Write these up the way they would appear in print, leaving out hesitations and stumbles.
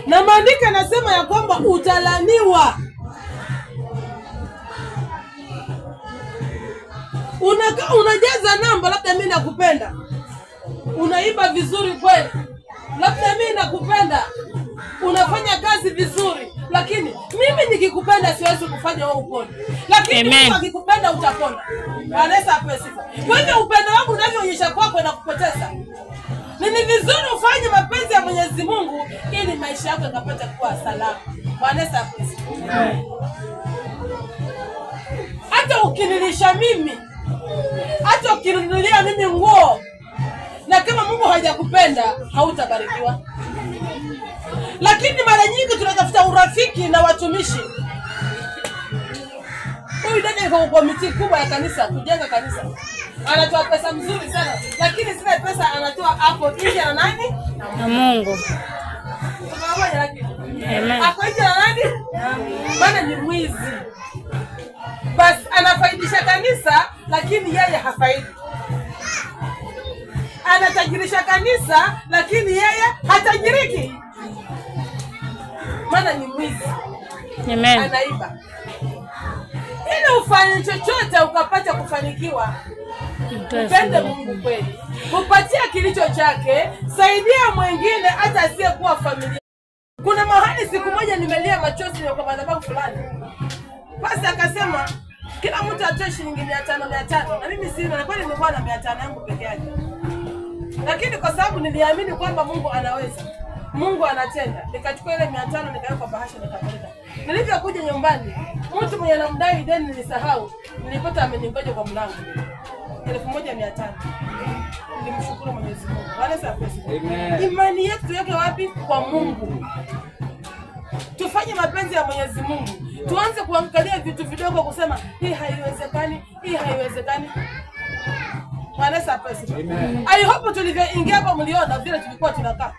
Na maandiko yanasema ya kwamba utalaniwa. Unajaza namba, labda mimi nakupenda. Unaiba vizuri kweli, labda mimi nakupenda. Unafanya kazi vizuri, lakini mimi nikikupenda siwezi kufanya wewe upone. Lakini mimi nikikupenda utapona. Anaweza apesifa. Kwa hivyo upendo wangu unavyoonyesha kwako na kupoteza. Ni vizuri ufanye mapenzi ya Mwenyezi Mungu ili maisha yako yakapate kuwa salama. Anaweza apesifa. Hata ukinilisha mimi, hata ukininunulia mimi nguo, na kama Mungu hajakupenda hautabarikiwa. Lakini mara nyingi tunatafuta urafiki na watumishi. Huyu dada yuko kwa miti kubwa ya kanisa, kujenga kanisa. Anatoa pesa mzuri sana, lakini zile pesa anatoa hapo nje na nani? Na Mungu. Unaona lakini? Amen. Hapo nje na nani? Maana ni mwizi. Basi anafaidisha kanisa, lakini yeye hafaidi. Anatajirisha kanisa, lakini yeye hatajiriki. Maana ni mwizi. Amen. Anaiba. Ili ufanye chochote ukapata kufanikiwa, mpende Mungu kweli. Upatia kilicho chake, saidia mwingine hata asiyekuwa familia. Kuna mahali siku moja nimelia machozi kwa madhabahu fulani. Basi akasema kila mtu atoe shilingi 500 na mimi sina, na kweli nilikuwa na 500 yangu peke yake. Lakini kwa sababu niliamini kwamba Mungu anaweza, Mungu anatenda, nikachukua ile 500 nikaweka kwa bahasha nikapeleka. Nilipokuja nyumbani, mtu mwenye anamdai deni nilisahau, nilipata ameningoja kwa mlango. 1500. Nilimshukuru Mwenyezi Mungu. Wala Amen. Imani yetu yake wapi? Kwa Mungu. Tufanye mapenzi ya Mwenyezi Mungu. Tuanze kuangalia vitu vidogo kusema hii haiwezekani, hii haiwezekani. Amen. I hope tulivyoingia hapa mliona vile tulikuwa tunakaa.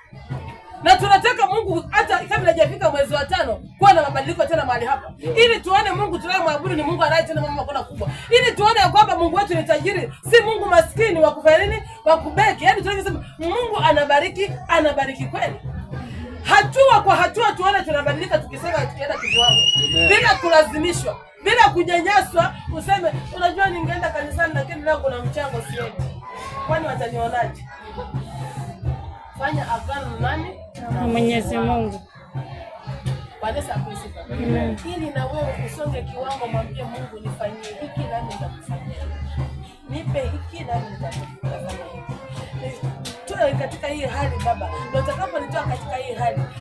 Na tunataka Mungu hata kabla hajafika mwezi wa 5 kuwa na mabadiliko tena mahali hapa. Ili tuone Mungu tunayemwabudu ni Mungu anayetenda mambo makubwa kubwa. Ili tuone kwamba Mungu wetu ni tajiri, si Mungu maskini wa kufanya nini? Wa kubeki. Yaani tunasema Mungu anabariki kweli. Hatua kwa hatua tuone tunabadilika tukisema tukienda kiwango. Bila kulazimishwa, bila kunyanyaswa, useme unajua ningeenda kanisani lakini leo kuna mchango siendi. Kwani watanionaje? Fanya agano na nani? Na Mwenyezi Mungu. Wanaweza kusifa. Ili na wewe usonge kiwango, mwambie Mungu nifanyie hiki na mimi nitakufanyia. Nipe hiki na mimi nitakufanyia. Tuwe katika hii hali Baba. Ndio utakaponitoa katika hii hali.